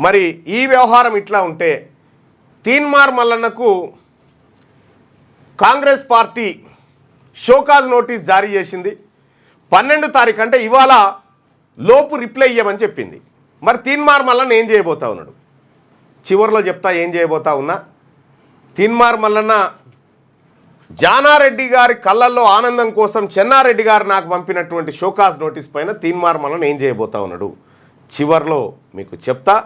మరి ఈ వ్యవహారం ఇట్లా ఉంటే తీన్మార్ మల్లన్నకు కాంగ్రెస్ పార్టీ షోకాజ్ నోటీస్ జారీ చేసింది. 12 తారీఖు అంటే ఇవాళ లోపు రిప్లై ఇవ్వమని చెప్పింది. మరి తీన్మార్ మల్లన్న ఏం చేయబోతా ఉన్నాడు? చివరిలో చెప్తా ఏం చేయబోతా ఉన్నా. తీన్మార్ మల్లన్న జానారెడ్డి గారి కళ్ళల్లో ఆనందం కోసం చెన్నారెడ్డి గారు నాకు పంపినటువంటి షోకాజ్ నోటీస్ పైన తీన్మార్ మల్లన్న ఏం చేయబోతా ఉన్నాడు చివరిలో మీకు చెప్తా.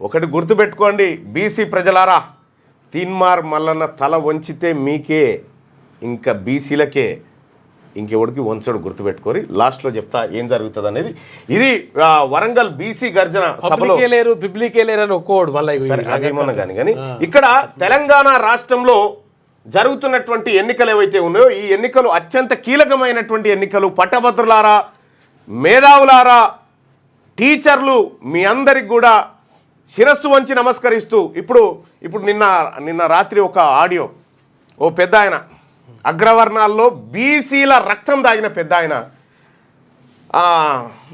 ఒకటి గుర్తుపెట్టుకోండి బీసీ ప్రజలారా, తీన్మార్ మల్లన్న తల వంచితే మీకే, ఇంకా బీసీలకే, ఇంకెవడికి వంచడు. గుర్తుపెట్టుకోరి. లాస్ట్లో చెప్తా ఏం జరుగుతుంది అనేది. ఇది వరంగల్ బీసీ గర్జన సభలో అదేమన్నా కానీ ఇక్కడ తెలంగాణ రాష్ట్రంలో జరుగుతున్నటువంటి ఎన్నికలు ఏవైతే ఉన్నాయో ఈ ఎన్నికలు అత్యంత కీలకమైనటువంటి ఎన్నికలు. పట్టభద్రులారా, మేధావులారా, టీచర్లు మీ అందరికి కూడా శిరస్సు వంచి నమస్కరిస్తూ ఇప్పుడు నిన్న రాత్రి ఒక ఆడియో, ఓ పెద్ద ఆయన అగ్రవర్ణాల్లో బీసీల రక్తం దాగిన పెద్ద ఆయన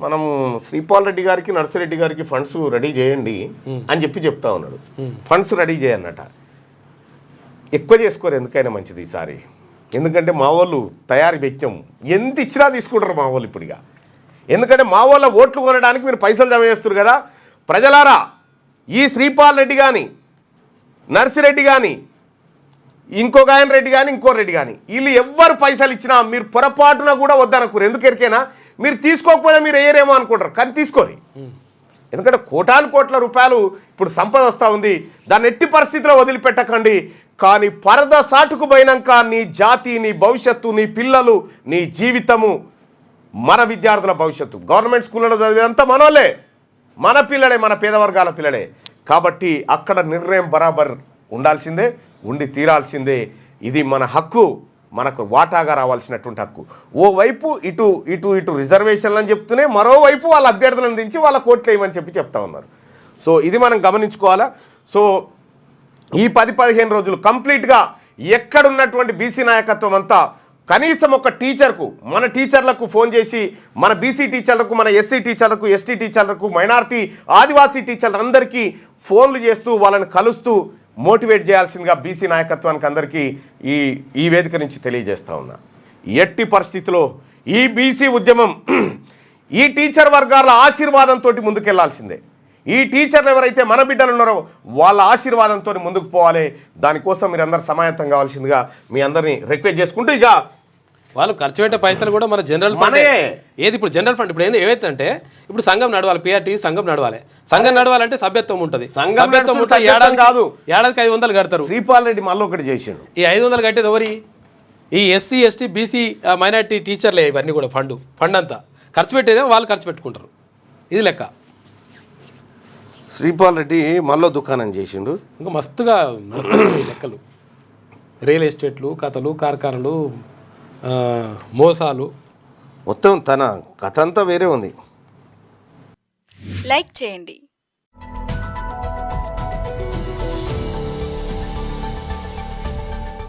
మనం శ్రీపాల్ రెడ్డి గారికి నర్సిరెడ్డి గారికి ఫండ్స్ రెడీ చేయండి అని చెప్తా ఉన్నాడు. ఫండ్స్ రెడీ చేయన్నట. ఎక్కువ చేసుకోరు, ఎందుకైనా మంచిది ఈసారి. ఎందుకంటే మా వాళ్ళు తయారీ వ్యక్తం ఎంత ఇచ్చినా తీసుకుంటారు మా వాళ్ళు ఇప్పుడుగా. ఎందుకంటే మా వాళ్ళ ఓట్లు కొనడానికి మీరు పైసలు జమ చేస్తారు కదా. ప్రజలారా, ఈ శ్రీపాల్ రెడ్డి కానీ నర్సిరెడ్డి కానీ ఇంకొక ఆయన రెడ్డి కానీ ఇంకో రెడ్డి కానీ వీళ్ళు ఎవ్వరు పైసలు ఇచ్చినా మీరు పొరపాటున కూడా వద్దనుకోరు. ఎందుకెరికైనా మీరు తీసుకోకపోతే మీరు వేయరేమో అనుకుంటారు, కానీ తీసుకోరు. ఎందుకంటే కోటాను కోట్ల రూపాయలు ఇప్పుడు సంపద వస్తూ ఉంది. దాన్ని ఎట్టి పరిస్థితిలో వదిలిపెట్టకండి. కానీ పరద సాటుకు పోయినాక నీ జాతి, నీ భవిష్యత్తు, నీ పిల్లలు, నీ జీవితము, మన విద్యార్థుల భవిష్యత్తు, గవర్నమెంట్ స్కూళ్ళలో చదివేదంతా మనోళ్ళే, మన పిల్లడే, మన పేద వర్గాల పిల్లడే. కాబట్టి అక్కడ నిర్ణయం బరాబర్ ఉండాల్సిందే, ఉండి తీరాల్సిందే. ఇది మన హక్కు, మనకు వాటాగా రావాల్సినటువంటి హక్కు. ఓవైపు ఇటు ఇటు ఇటు రిజర్వేషన్లు అని చెప్తూనే మరోవైపు వాళ్ళ అభ్యర్థులను దించి వాళ్ళ కోట్లు వేయమని చెప్తా ఉన్నారు. సో ఇది మనం గమనించుకోవాలా. సో ఈ 10-15 రోజులు కంప్లీట్గా ఎక్కడున్నటువంటి బీసీ నాయకత్వం అంతా కనీసం ఒక టీచర్కు, మన టీచర్లకు ఫోన్ చేసి, మన బీసీ టీచర్లకు, మన ఎస్సీ టీచర్లకు, ఎస్టీ టీచర్లకు, మైనారిటీ ఆదివాసీ టీచర్లందరికీ ఫోన్లు చేస్తూ వాళ్ళని కలుస్తూ మోటివేట్ చేయాల్సిందిగా బీసీ నాయకత్వానికి అందరికీ ఈ వేదిక నుంచి తెలియజేస్తా ఉన్నా. ఎట్టి పరిస్థితిలో ఈ బీసీ ఉద్యమం ఈ టీచర్ వర్గాల ఆశీర్వాదంతో ముందుకెళ్లాల్సిందే. ఈ టీచర్లు ఎవరైతే మన బిడ్డలు ఉన్నారో వాళ్ళ ఆశీర్వాదంతో ముందుకు పోవాలి. దానికోసం మీరు అందరు సమాయత్తం కావాల్సిందిగా మీ అందరినీ రిక్వెస్ట్ చేసుకుంటూ, ఇక వాళ్ళు ఖర్చు పెట్టే పైసలు కూడా మన జనరల్ ఫండ్ ఏది ఇప్పుడు జనరల్ ఫండ్ ఇప్పుడు ఏవైతే అంటే ఇప్పుడు సంఘం నడవాలి, పిఆర్టీ సంఘం నడవాలి. సంఘం నడవాలంటే సభ్యత్వం ఉంటుంది. సభ్యత్వం కాదు, ఏడాదికి 500 కడతారు. శ్రీపాల్ రెడ్డి మళ్ళీ ఒకటి చేసిండు. ఈ 500 కట్టేది ఎవరి? ఈ ఎస్సీ ఎస్టీ బీసీ మైనార్టీ టీచర్లే. ఇవన్నీ కూడా ఫండ్ అంతా ఖర్చు పెట్టేదే వాళ్ళు ఖర్చు పెట్టుకుంటారు. ఇది లెక్క. శ్రీపాల్ రెడ్డి మళ్ళీ దుకాణం చేసిండు. ఇంకా మస్తుగా లెక్కలు, రియల్ ఎస్టేట్లు, కథలు, కార్ఖానాలు, మోసాలు, మొత్తం తన కథ అంతా వేరే ఉంది. లైక్ చేయండి.